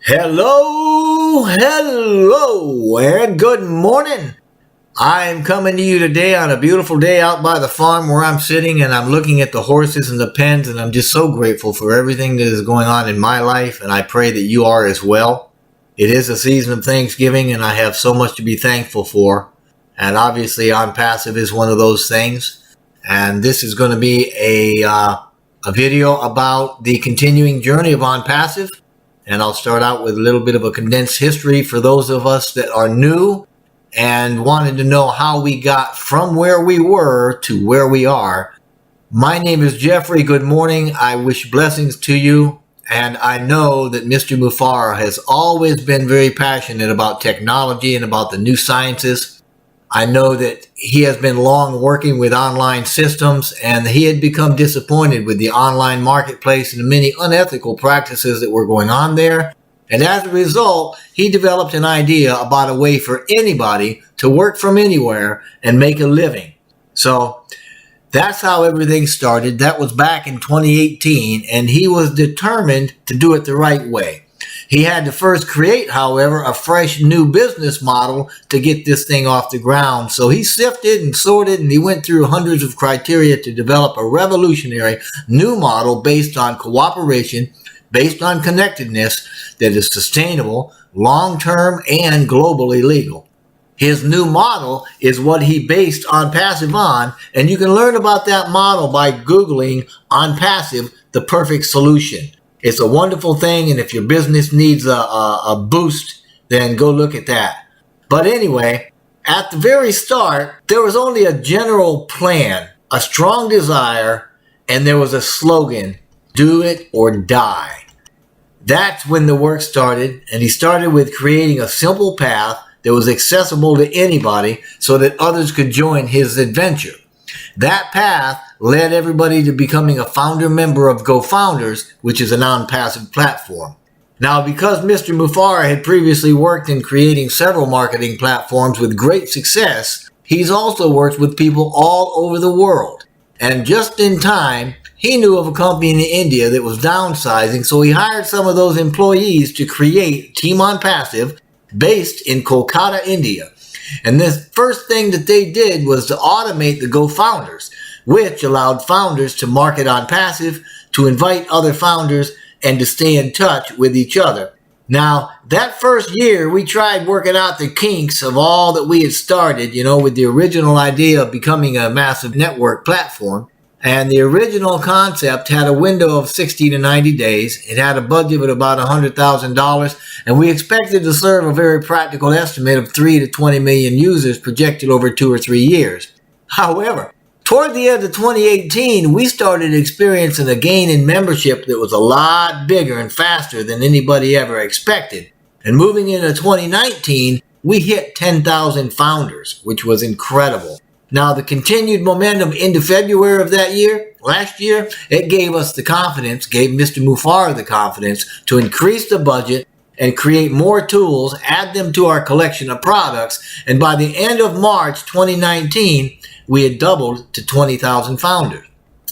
Hello, and good morning. I am coming to you today on a beautiful day out by the farm where I'm sitting, and I'm looking at the horses and the pens, and I'm just so grateful for everything that is going on in my life, and I pray that you are as well. It is a season of Thanksgiving, and I have so much to be thankful for, and obviously Onpassive is one of those things, and this is going to be a video about the continuing journey of Onpassive. And I'll start out with a little bit of a condensed history for those of us that are new and wanted to know how we got from where we were to where we are. My name is Jeffrey. Good morning. I wish blessings to you. And I know that Mr. Mufareh has always been very passionate about technology and about the new sciences. I know that he has been long working with online systems, and he had become disappointed with the online marketplace and the many unethical practices that were going on there. And as a result, he developed an idea about a way for anybody to work from anywhere and make a living. So that's how everything started. That was back in 2018, and he was determined to do it the right way. He had to first create, however, a fresh new business model to get this thing off the ground. So he sifted and sorted, and he went through hundreds of criteria to develop a revolutionary new model based on cooperation, based on connectedness that is sustainable, long-term, and globally legal. His new model is what he based Onpassive on, and you can learn about that model by Googling Onpassive, the perfect solution. It's a wonderful thing, and if your business needs a boost, then go look at that. But anyway, at the very start, there was only a general plan, a strong desire, and there was a slogan, do it or die. That's when the work started, and he started with creating a simple path that was accessible to anybody so that others could join his adventure. That path led everybody to becoming a founder member of GoFounders, which is an Onpassive platform. Now, because Mr. Mufareh had previously worked in creating several marketing platforms with great success, he's also worked with people all over the world. And just in time, he knew of a company in India that was downsizing, so he hired some of those employees to create Team Onpassive based in Kolkata, India. And this first thing that they did was to automate the GoFounders, which allowed founders to market Onpassive, to invite other founders, and to stay in touch with each other. Now, that first year, we tried working out the kinks of all that we had started, with the original idea of becoming a massive network platform. And the original concept had a window of 60 to 90 days. It had a budget of about $100,000, and we expected to serve a very practical estimate of 3 to 20 million users projected over 2 or 3 years. However, toward the end of 2018, we started experiencing a gain in membership that was a lot bigger and faster than anybody ever expected. And moving into 2019, we hit 10,000 founders, which was incredible. Now, the continued momentum into February of that year, last year, it gave us the confidence, gave Mr. Mufareh the confidence to increase the budget and create more tools, add them to our collection of products, and by the end of March 2019, we had doubled to 20,000 founders.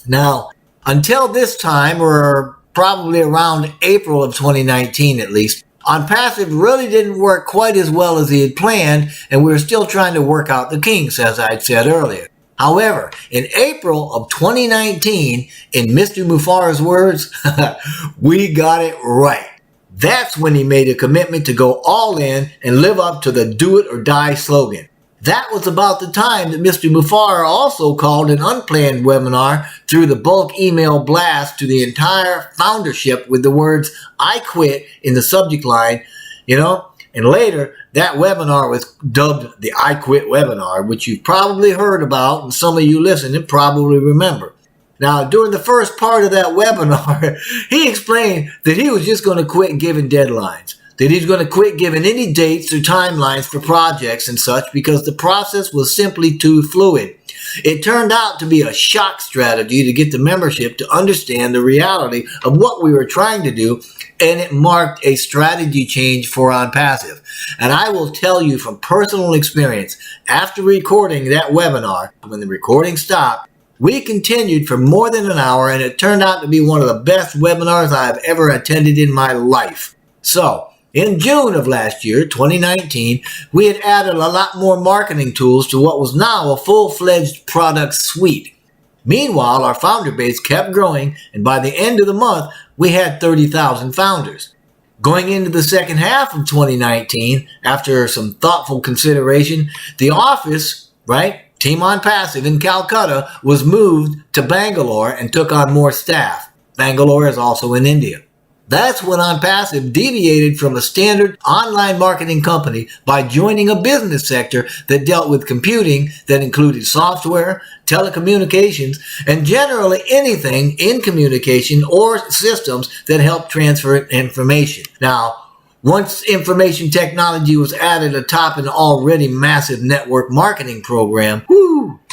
Now, until this time, or probably around April of 2019 at least, Onpassive really didn't work quite as well as he had planned, and we were still trying to work out the kinks, as I'd said earlier. However, in April of 2019, in Mr. Mufareh's words, we got it right. That's when he made a commitment to go all in and live up to the do it or die slogan. That was about the time that Mr. Mufareh also called an unplanned webinar through the bulk email blast to the entire foundership with the words, I quit, in the subject line, and later that webinar was dubbed the I Quit webinar, which you've probably heard about, and some of you listening probably remember. Now, during the first part of that webinar, he explained that he was just going to quit giving deadlines, that he's going to quit giving any dates or timelines for projects and such because the process was simply too fluid. It turned out to be a shock strategy to get the membership to understand the reality of what we were trying to do, and it marked a strategy change for Onpassive. And I will tell you from personal experience, after recording that webinar, when the recording stopped, we continued for more than an hour, and it turned out to be one of the best webinars I have ever attended in my life. So, In June of last year, 2019, we had added a lot more marketing tools to what was now a full-fledged product suite. Meanwhile, our founder base kept growing, and by the end of the month, we had 30,000 founders. Going into the second half of 2019, after some thoughtful consideration, the office, Team Onpassive in Calcutta, was moved to Bangalore and took on more staff. Bangalore is also in India. That's when Onpassive deviated from a standard online marketing company by joining a business sector that dealt with computing that included software, telecommunications, and generally anything in communication or systems that helped transfer information. Now, once information technology was added atop an already massive network marketing program,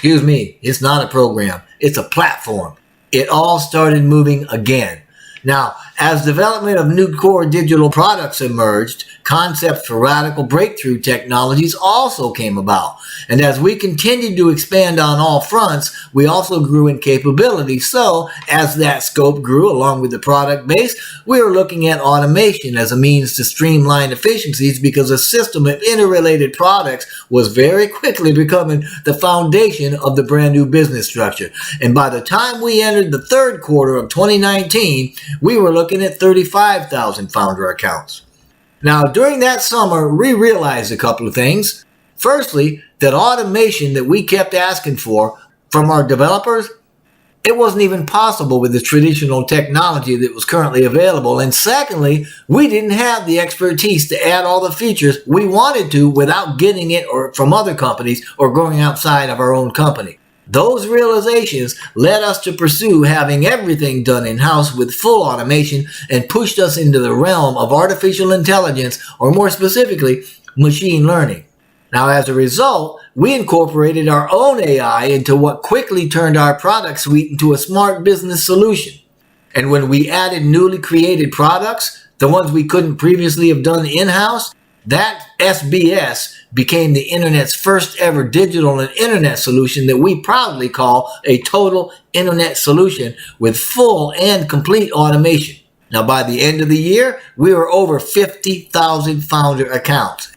it's not a program, it's a platform. It all started moving again. Now, as development of new core digital products emerged, concepts for radical breakthrough technologies also came about. And as we continued to expand on all fronts, we also grew in capability. So, as that scope grew along with the product base, we were looking at automation as a means to streamline efficiencies because a system of interrelated products was very quickly becoming the foundation of the brand new business structure. And by the time we entered the third quarter of 2019, we were looking at 35,000 founder accounts. Now, during that summer, we realized a couple of things. Firstly, that automation that we kept asking for from our developers, it wasn't even possible with the traditional technology that was currently available. And secondly, we didn't have the expertise to add all the features we wanted to without getting it or from other companies or going outside of our own company. Those realizations led us to pursue having everything done in-house with full automation and pushed us into the realm of artificial intelligence, or more specifically, machine learning. Now, as a result, we incorporated our own AI into what quickly turned our product suite into a smart business solution. And when we added newly created products, the ones we couldn't previously have done in-house, that SBS became the internet's first ever digital and internet solution that we proudly call a total internet solution with full and complete automation. Now, by the end of the year, we were over 50,000 founder accounts.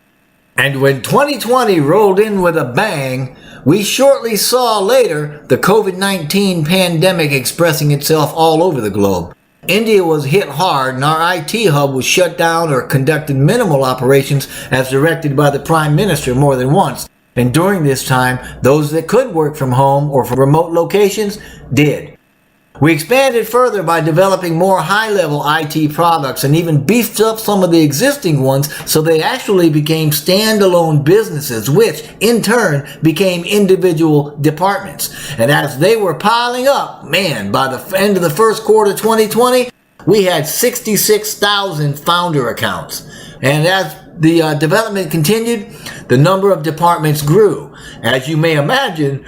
And when 2020 rolled in with a bang, we shortly saw later the COVID-19 pandemic expressing itself all over the globe. India was hit hard and our IT hub was shut down or conducted minimal operations as directed by the Prime Minister more than once. And during this time, those that could work from home or from remote locations did. We expanded further by developing more high-level IT products and even beefed up some of the existing ones so they actually became standalone businesses, which in turn became individual departments. And as they were piling up, by the end of the first quarter 2020, we had 66,000 founder accounts. And as the development continued, the number of departments grew. As you may imagine,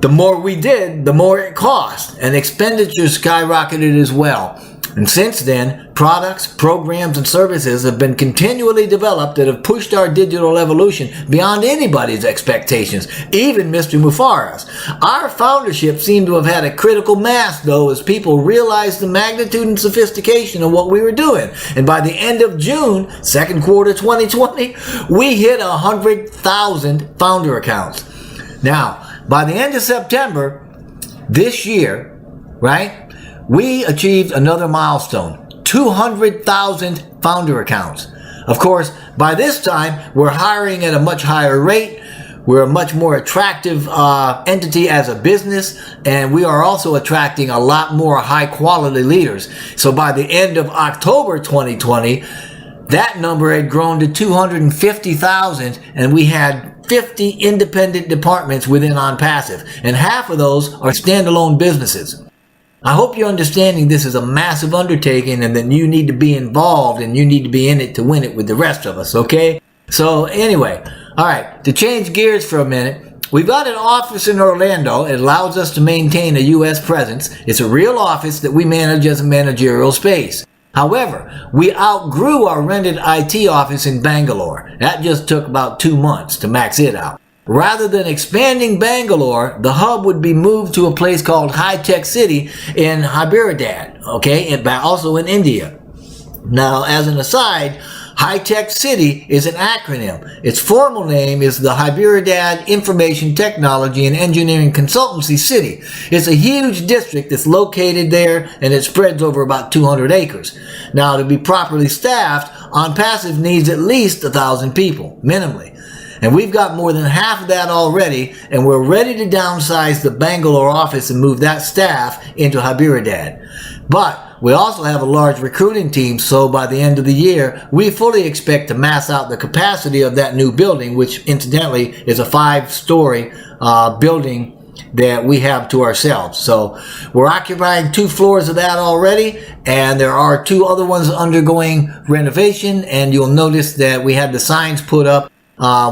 the more we did, the more it cost, and expenditures skyrocketed as well. And since then, products, programs, and services have been continually developed that have pushed our digital evolution beyond anybody's expectations, even Mr. Mufareh's. Our foundership seemed to have had a critical mass, though, as people realized the magnitude and sophistication of what we were doing. And by the end of June, second quarter 2020, we hit 100,000 founder accounts. Now, by the end of September this year, we achieved another milestone, 200,000 founder accounts. Of course, by this time, we're hiring at a much higher rate. We're a much more attractive entity as a business, and we are also attracting a lot more high-quality leaders. So by the end of October 2020, that number had grown to 250,000, and we had 50 independent departments within Onpassive, and half of those are standalone businesses. I hope you're understanding this is a massive undertaking and that you need to be involved and you need to be in it to win it with the rest of us, okay? So anyway, all right, to change gears for a minute, we've got an office in Orlando. It allows us to maintain a U.S. presence. It's a real office that we manage as a managerial space. However, we outgrew our rented IT office in Bangalore. That just took about 2 months to max it out. Rather than expanding Bangalore, the hub would be moved to a place called High Tech City in Hyderabad, also in India. Now, as an aside, High-Tech City is an acronym. Its formal name is the Hyderabad Information Technology and Engineering Consultancy City. It's a huge district that's located there, and it spreads over about 200 acres. Now, to be properly staffed, Onpassive needs at least 1,000 people, minimally. And we've got more than half of that already, and we're ready to downsize the Bangalore office and move that staff into Hyderabad. But we also have a large recruiting team, so by the end of the year, we fully expect to max out the capacity of that new building, which incidentally is a 5-story building that we have to ourselves. So we're occupying 2 floors of that already, and there are 2 other ones undergoing renovation, and you'll notice that we had the signs put up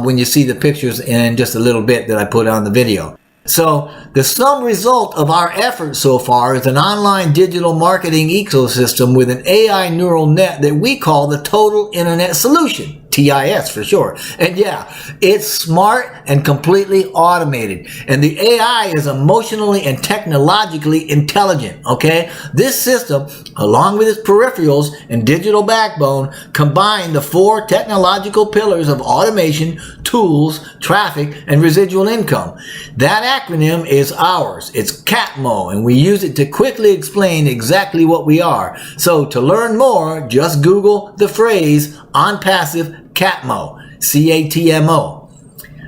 when you see the pictures in just a little bit that I put on the video. So the sum result of our efforts so far is an online digital marketing ecosystem with an AI neural net that we call the Total Internet Solution. TIS for sure. And yeah, it's smart and completely automated. And the AI is emotionally and technologically intelligent, okay? This system, along with its peripherals and digital backbone, combine the 4 technological pillars of automation, tools, traffic, and residual income. That acronym is ours. It's CATMO, and we use it to quickly explain exactly what we are. So to learn more, just Google the phrase Onpassive CATMO, C-A-T-M-O.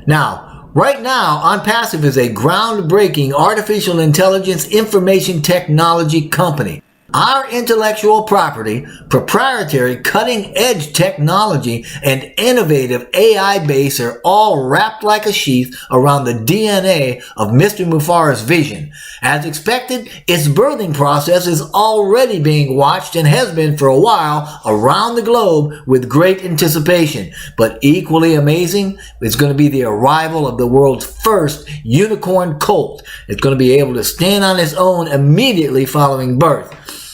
Now, right now, Onpassive is a groundbreaking artificial intelligence information technology company. Our intellectual property, proprietary cutting-edge technology, and innovative AI base are all wrapped like a sheath around the DNA of Mr. Mufareh's vision. As expected, its birthing process is already being watched and has been for a while around the globe with great anticipation. But equally amazing is going to be the arrival of the world's first unicorn colt. It's going to be able to stand on its own immediately following birth.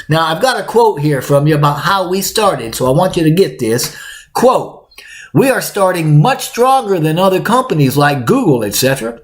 Now, I've got a quote here from you about how we started, so I want you to get this. Quote, "We are starting much stronger than other companies like Google, etc.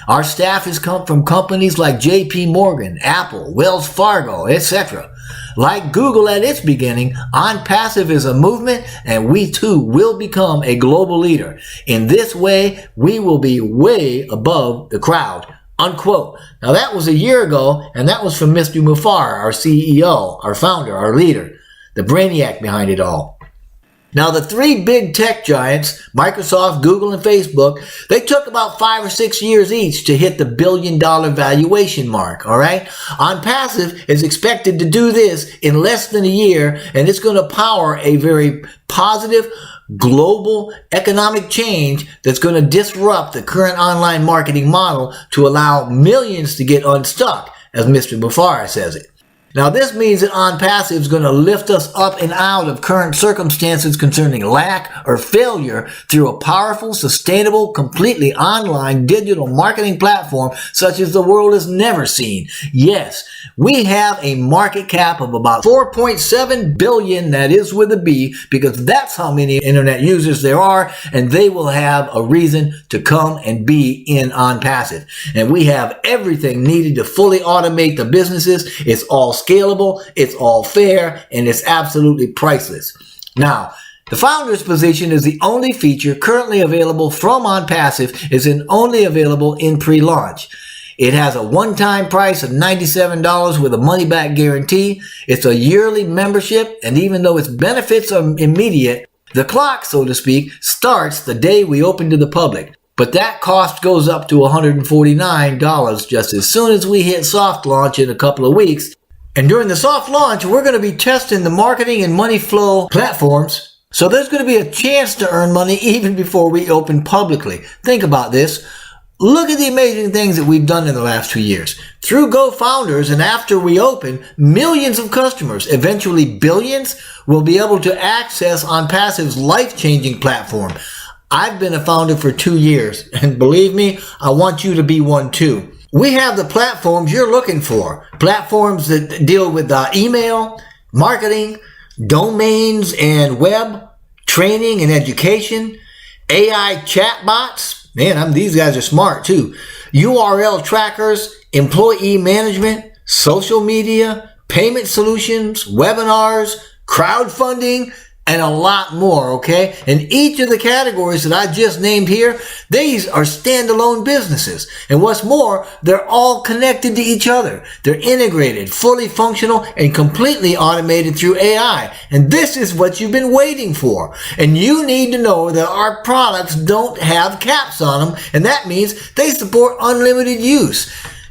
Our staff has come from companies like JP Morgan, Apple, Wells Fargo, etc. Like Google at its beginning, Onpassive is a movement, and we too will become a global leader. In this way, we will be way above the crowd." Unquote. Now that was a year ago, and that was from Mr. Mufareh, our CEO, our founder, our leader, the brainiac behind it all. Now the 3 big tech giants, Microsoft, Google, and Facebook, they took about 5 or 6 years each to hit the billion-dollar valuation mark, all right? Onpassive is expected to do this in less than a year, and it's going to power a very positive global economic change that's going to disrupt the current online marketing model to allow millions to get unstuck, as Mr. Mufareh says it. Now, this means that Onpassive is going to lift us up and out of current circumstances concerning lack or failure through a powerful, sustainable, completely online digital marketing platform such as the world has never seen. Yes, we have a market cap of about 4.7 billion, that is with a B, because that's how many internet users there are, and they will have a reason to come and be in Onpassive. And we have everything needed to fully automate the businesses. It's all scalable, it's all fair, and it's absolutely priceless. Now, the founder's position is the only feature currently available from Onpassive, is only available in pre-launch. It has a one-time price of $97 with a money-back guarantee. It's a yearly membership, and even though its benefits are immediate, the clock, so to speak, starts the day we open to the public. But that cost goes up to $149 just as soon as we hit soft launch in a couple of weeks. And during the soft launch, we're going to be testing the marketing and money flow platforms. So there's going to be a chance to earn money even before we open publicly. Think about this. Look at the amazing things that we've done in the last 2 years. Through GoFounders and after we open, millions of customers, eventually billions, will be able to access Onpassive's life-changing platform. I've been a founder for 2 years, and believe me, I want you to be one too. We have the platforms you're looking for. Platforms that deal with email, marketing, domains and web, training and education, AI chatbots. Man, these guys are smart too. URL trackers, employee management, social media, payment solutions, webinars, crowdfunding, and a lot more, okay? And each of the categories that I just named here, these are standalone businesses. And what's more, they're all connected to each other. They're integrated, fully functional, and completely automated through AI. And this is what you've been waiting for. And you need to know that our products don't have caps on them, and that means they support unlimited use.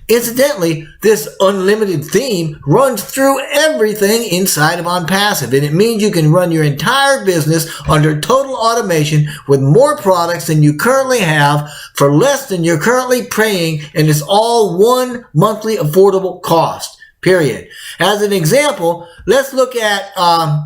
Incidentally, this unlimited theme runs through everything inside of Onpassive, and it means you can run your entire business under total automation with more products than you currently have for less than you're currently paying, and it's all one monthly affordable cost, period. As an example, let's look at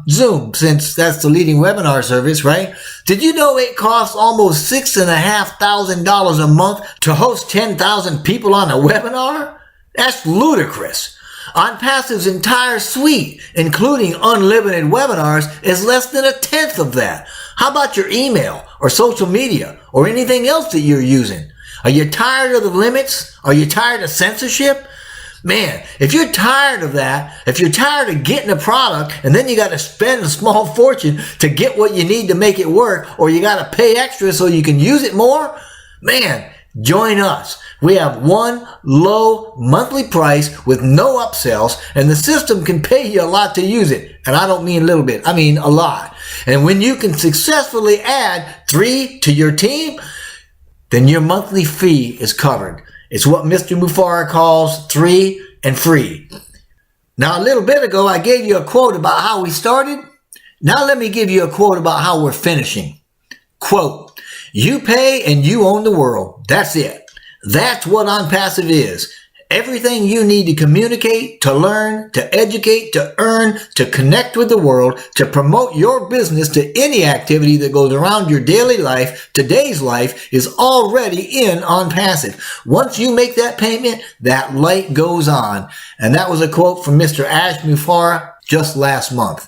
Zoom, since that's the leading webinar service, right? Did you know it costs almost $6,500 a month to host 10,000 people on a webinar? That's ludicrous. Onpassive's entire suite, including unlimited webinars, is less than 1/10 of that. How about your email or social media or anything else that you're using? Are you tired of the limits? Are you tired of censorship? Man, if you're tired of that, if you're tired of getting a product and then you got to spend a small fortune to get what you need to make it work, or you got to pay extra so you can use it more, man, join us. We have one low monthly price with no upsells, and the system can pay you a lot to use it. And I don't mean a little bit, I mean a lot. And when you can successfully add 3 to your team, then your monthly fee is covered. It's what Mr. Mufareh calls 3 and free. Now, a little bit ago, I gave you a quote about how we started. Now let me give you a quote about how we're finishing. Quote, "You pay and you own the world. That's it. That's what Onpassive is. Everything you need to communicate, to learn, to educate, to earn, to connect with the world, to promote your business, to any activity that goes around your daily life, today's life, is already in Onpassive. Once you make that payment, that light goes on." And that was a quote from Mr. Ash Mufareh just last month.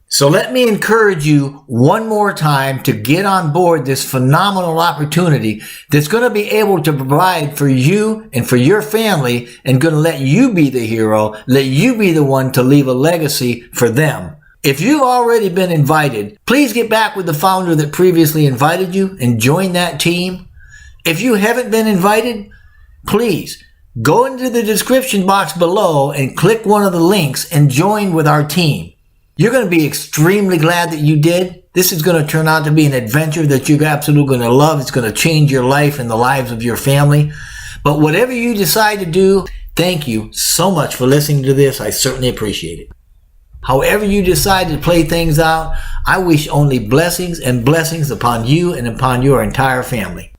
So let me encourage you one more time to get on board this phenomenal opportunity that's going to be able to provide for you and for your family, and going to let you be the hero, let you be the one to leave a legacy for them. If you've already been invited, please get back with the founder that previously invited you and join that team. If you haven't been invited, please go into the description box below and click one of the links and join with our team. You're going to be extremely glad that you did. This is going to turn out to be an adventure that you're absolutely going to love. It's going to change your life and the lives of your family. But whatever you decide to do, thank you so much for listening to this. I certainly appreciate it. However you decide to play things out, I wish only blessings and blessings upon you and upon your entire family.